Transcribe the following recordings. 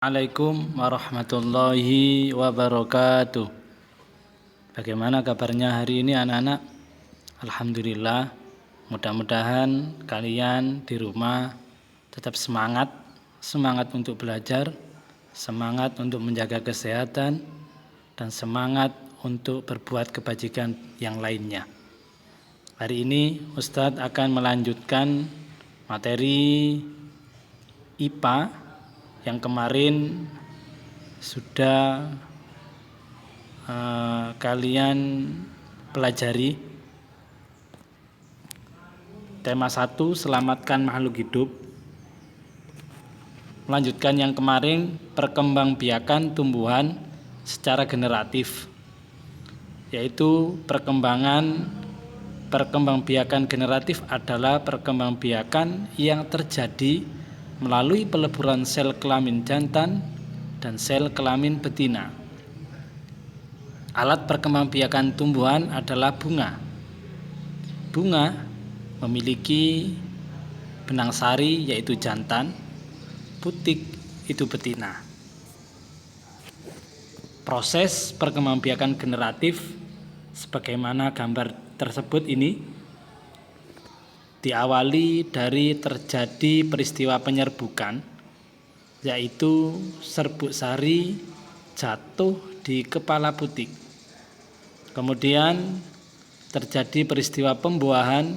Assalamualaikum warahmatullahi wabarakatuh. Bagaimana kabarnya hari ini anak-anak? Alhamdulillah. Mudah-mudahan kalian di rumah tetap semangat untuk belajar, semangat untuk menjaga kesehatan, dan semangat untuk berbuat kebajikan yang lainnya. Hari ini Ustadz akan melanjutkan materi IPA yang kemarin sudah kalian pelajari. Tema 1, selamatkan makhluk hidup. Melanjutkan yang kemarin, perkembangbiakan tumbuhan secara generatif, yaitu perkembangbiakan generatif adalah perkembangbiakan yang terjadi melalui peleburan sel kelamin jantan dan sel kelamin betina. Alat perkembangbiakan tumbuhan adalah bunga. Bunga memiliki benang sari yaitu jantan, putik itu betina. Proses perkembangbiakan generatif sebagaimana gambar tersebut ini diawali dari terjadi peristiwa penyerbukan, yaitu serbuk sari jatuh di kepala putik. Kemudian terjadi peristiwa pembuahan,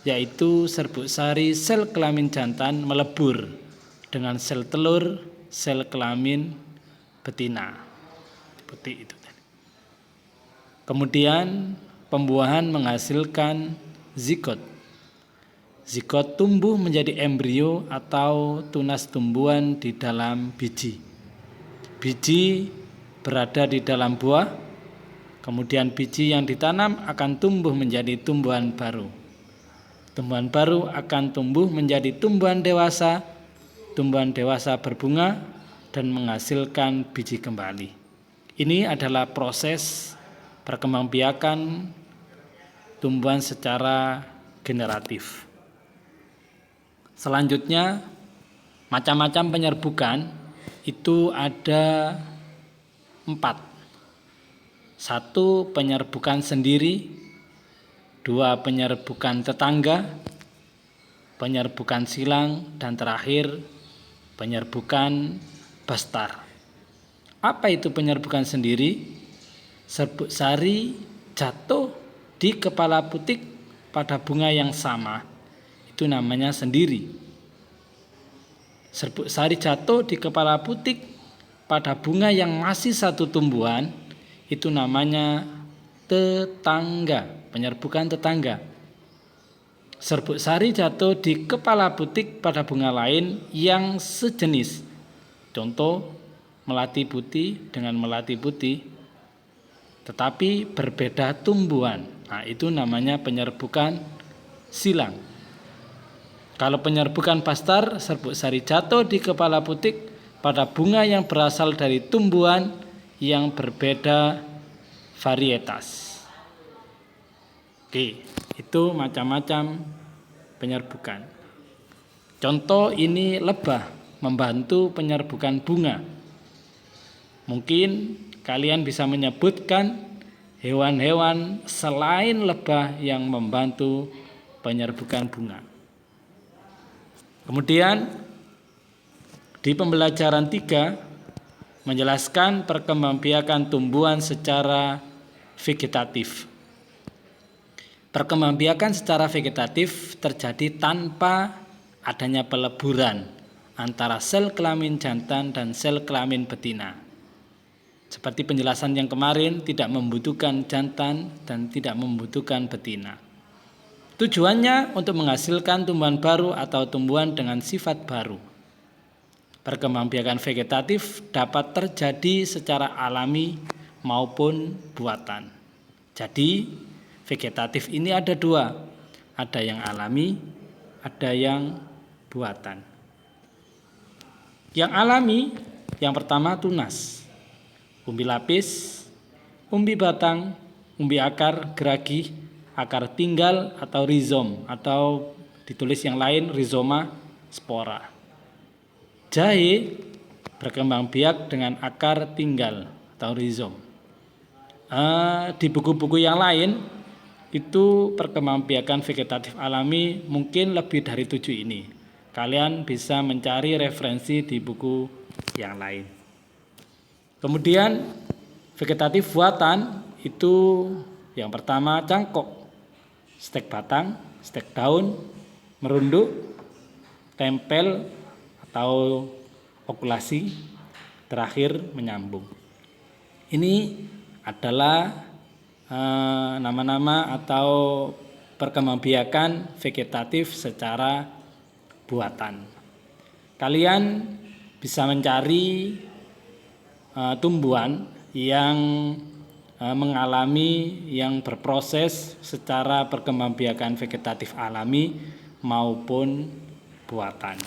yaitu serbuk sari sel kelamin jantan melebur dengan sel telur sel kelamin betina. Putik itu. Kemudian pembuahan menghasilkan zigot. Zigot tumbuh menjadi embrio atau tunas tumbuhan di dalam biji. Biji berada di dalam buah, kemudian biji yang ditanam akan tumbuh menjadi tumbuhan baru. Tumbuhan baru akan tumbuh menjadi tumbuhan dewasa berbunga dan menghasilkan biji kembali. Ini adalah proses perkembangbiakan tumbuhan secara generatif. Selanjutnya, macam-macam penyerbukan itu ada 4. 1, penyerbukan sendiri. 2, penyerbukan tetangga. Penyerbukan silang. Dan terakhir, penyerbukan bastar. Apa itu penyerbukan sendiri? Serbuk sari jatuh di kepala putik pada bunga yang sama. Itu namanya sendiri. Serbuk sari jatuh di kepala putik pada bunga yang masih satu tumbuhan, itu namanya tetangga, penyerbukan tetangga. Serbuk sari jatuh di kepala putik pada bunga lain yang sejenis. Contoh, melati putih dengan melati putih, tetapi berbeda tumbuhan. Nah, itu namanya penyerbukan silang. Kalau penyerbukan bastar, serbuk sari jatuh di kepala putik pada bunga yang berasal dari tumbuhan yang berbeda varietas. Oke, itu macam-macam penyerbukan. Contoh ini lebah membantu penyerbukan bunga. Mungkin kalian bisa menyebutkan hewan-hewan selain lebah yang membantu penyerbukan bunga. Kemudian di pembelajaran 3 menjelaskan perkembangbiakan tumbuhan secara vegetatif. Perkembangbiakan secara vegetatif terjadi tanpa adanya peleburan antara sel kelamin jantan dan sel kelamin betina. Seperti penjelasan yang kemarin, tidak membutuhkan jantan dan tidak membutuhkan betina. Tujuannya untuk menghasilkan tumbuhan baru atau tumbuhan dengan sifat baru. Perkembangbiakan vegetatif dapat terjadi secara alami maupun buatan. Jadi vegetatif ini ada 2, ada yang alami, ada yang buatan. Yang alami, yang pertama tunas, umbi lapis, umbi batang, umbi akar, geragi, akar tinggal atau rizom, atau ditulis yang lain rizoma spora. Jahe berkembang biak dengan akar tinggal atau rizom. Di buku-buku yang lain itu perkembangbiakan vegetatif alami mungkin lebih dari 7 ini. Kalian bisa mencari referensi di buku yang lain. Kemudian vegetatif buatan itu yang pertama cangkok, stek batang, stek daun, merunduk, tempel atau okulasi, terakhir menyambung. Ini adalah nama-nama atau perkembangbiakan vegetatif secara buatan. Kalian bisa mencari tumbuhan yang mengalami yang berproses secara perkembangbiakan vegetatif alami maupun buatan.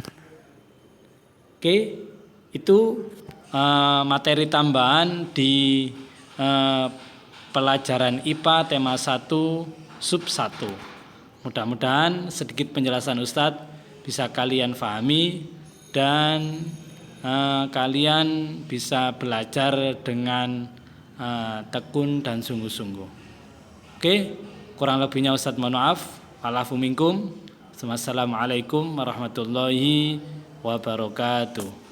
Oke, itu materi tambahan di pelajaran IPA tema 1 sub 1. Mudah-mudahan sedikit penjelasan Ustadz bisa kalian pahami dan kalian bisa belajar dengan tekun dan sungguh-sungguh. Oke, kurang lebihnya Ustadz mohon maaf. Wa'alaikum. Wassalamualaikum warahmatullahi wabarakatuh.